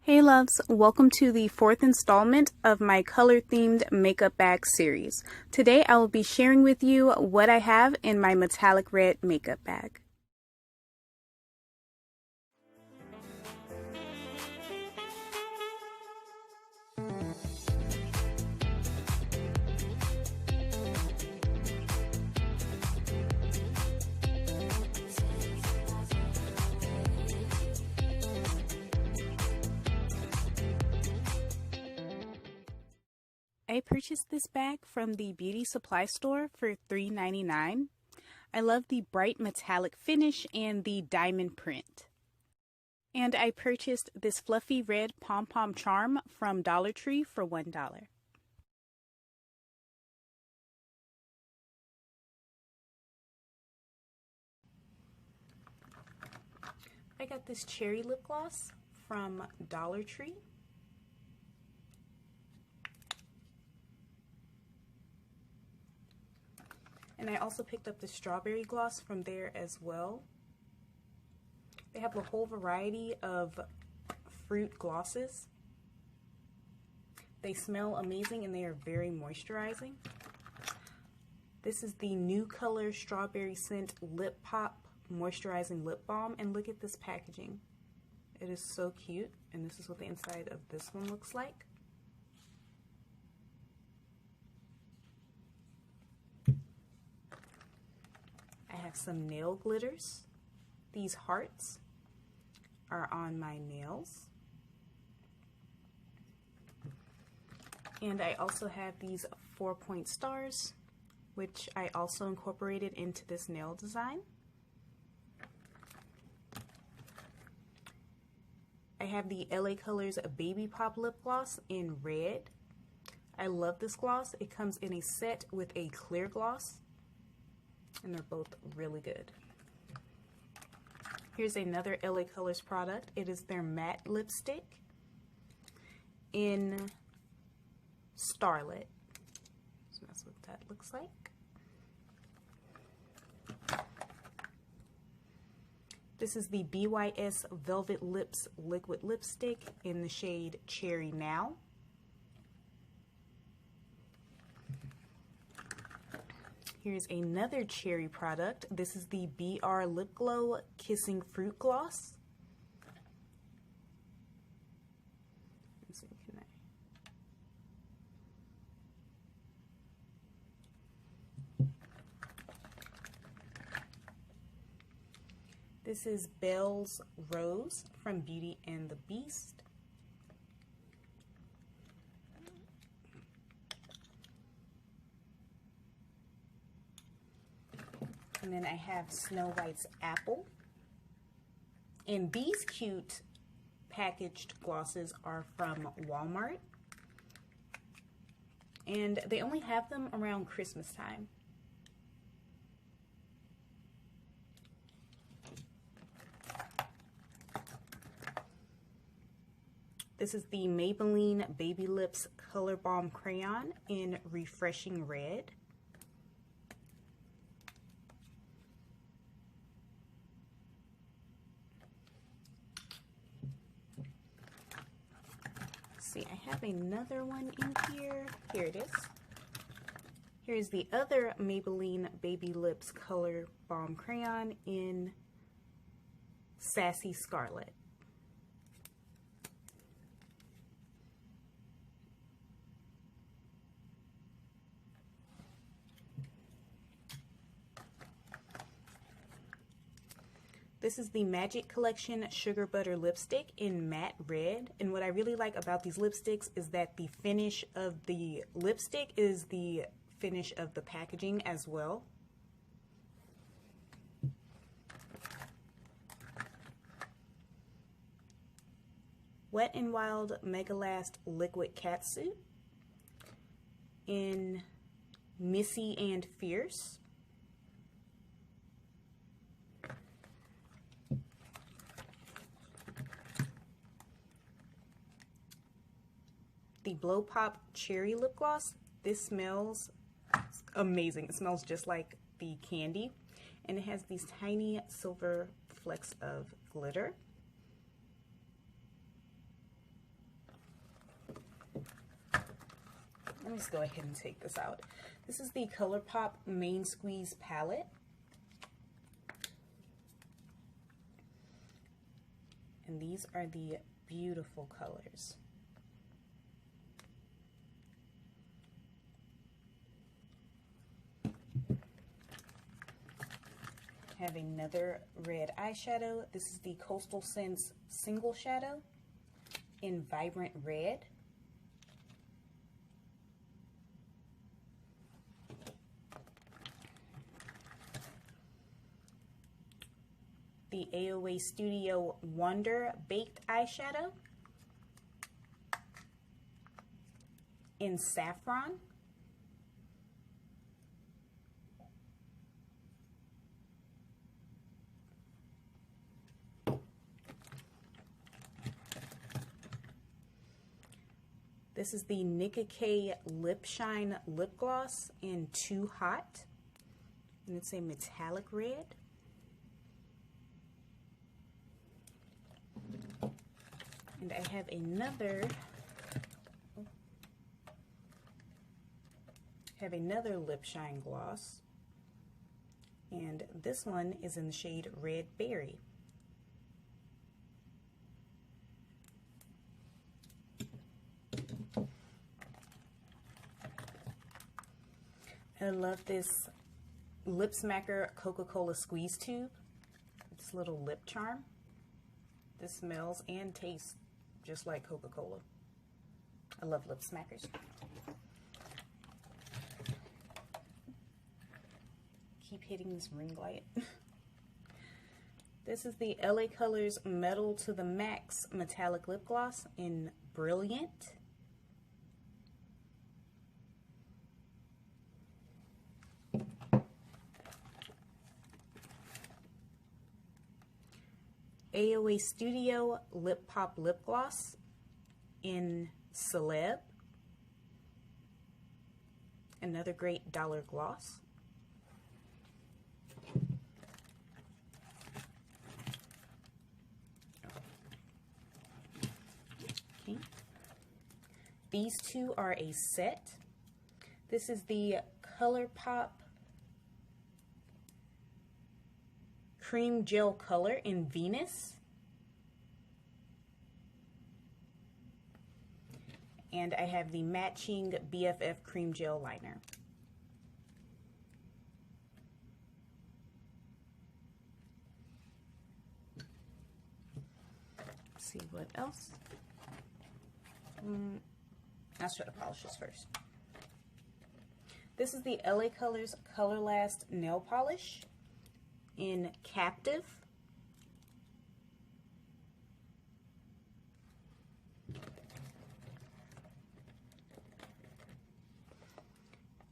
Hey loves, welcome to the fourth installment of my color themed makeup bag series. Today I will be sharing with you what I have in my metallic red makeup bag. I purchased this bag from the beauty supply store for $3.99. I love the bright metallic finish and the diamond print. And I purchased this fluffy red pom-pom charm from Dollar Tree for $1. I got this cherry lip gloss from Dollar Tree. And I also picked up the strawberry gloss from there as well. They have a whole variety of fruit glosses. They smell amazing and they are very moisturizing. This is the New Color Strawberry Scent Lip Pop Moisturizing Lip Balm. And look at this packaging. It is so cute. And this is what the inside of this one looks like. I have some nail glitters. These hearts are on my nails. And I also have these 4-point stars, which I also incorporated into this nail design. I have the LA Colors Baby Pop Lip Gloss in red. I love this gloss. It comes in a set with a clear gloss. And they're both really good. Here's another LA Colors product. It is their matte lipstick in Starlit. So that's what that looks like. This is the BYS Velvet Lips liquid lipstick in the shade Cherry Now. Here's another cherry product. This is the BR Lip Glow Kissing Fruit Gloss. Let's see, This is Belle's Rose from Beauty and the Beast. And then I have Snow White's Apple. And these cute packaged glosses are from Walmart. And they only have them around Christmas time. This is the Maybelline Baby Lips Color Balm Crayon in Refreshing Red. See, I have another one in here. Here it is. Here's the other Maybelline Baby Lips Color Balm Crayon in Sassy Scarlet. This is the Magic Collection Sugar Butter Lipstick in Matte Red. And what I really like about these lipsticks is that the finish of the lipstick is the finish of the packaging as well. Wet n Wild Mega Last Liquid Catsuit in Missy and Fierce. The Blow Pop Cherry Lip Gloss. This smells amazing. It smells just like the candy. And it has these tiny silver flecks of glitter. me just go ahead and take this out. This is the ColourPop Main Squeeze palette. And these are the beautiful colors. I have another red eyeshadow. This is the Coastal Scents Single Shadow in Vibrant Red. The AOA Studio Wonder Baked Eyeshadow in Saffron. This is the Nicka K Lip Shine Lip Gloss in Too Hot, and it's a metallic red. And I have another lip shine gloss, and this one is in the shade Red Berry. I love this Lip Smacker Coca-Cola squeeze tube. This little lip charm. This smells and tastes just like Coca-Cola. I love lip smackers. Keep hitting this ring light. This is the LA Colors Metal to the Max Metallic Lip Gloss in Brilliant. AOA Studio Lip Pop Lip Gloss in Celeb. Another great dollar gloss. Okay. These two are a set. This is the ColourPop Cream Gel Color in Venus. And I have the matching BFF Cream Gel Liner. Let's see what else. I'll show the polishes first. This is the LA Colors Color Last Nail Polish in Captive.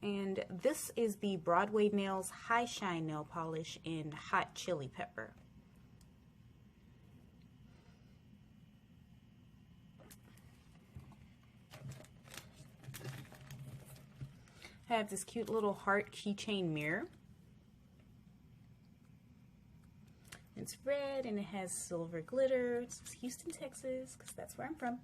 And this is the Broadway Nails High Shine Nail Polish in Hot Chili Pepper. I have this cute little heart keychain mirror. It's red and it has silver glitter. It's Houston, Texas, because that's where I'm from.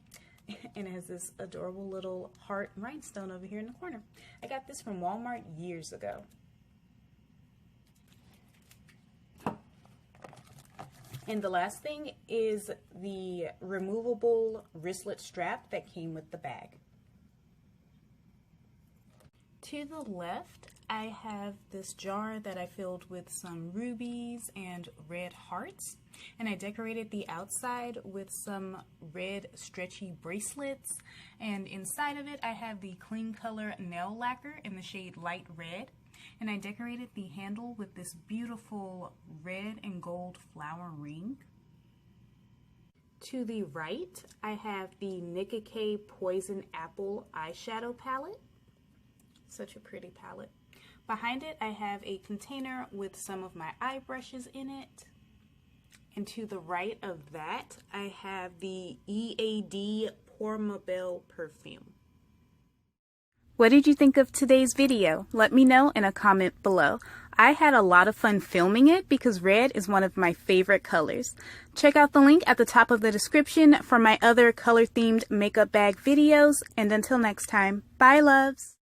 And it has this adorable little heart rhinestone over here in the corner. I got this from Walmart years ago. And the last thing is the removable wristlet strap that came with the bag. To the left, I have this jar that I filled with some rubies and red hearts, and I decorated the outside with some red stretchy bracelets, and inside of it I have the Clean Color nail lacquer in the shade Light Red, and I decorated the handle with this beautiful red and gold flower ring. To the right, I have the Nicka K Poison Apple eyeshadow palette. Such a pretty palette. Behind it, I have a container with some of my eye brushes in it. And to the right of that, I have the EAD Pour Mabel perfume. What did you think of today's video? Let me know in a comment below. I had a lot of fun filming it because red is one of my favorite colors. Check out the link at the top of the description for my other color-themed makeup bag videos, and until next time, bye loves!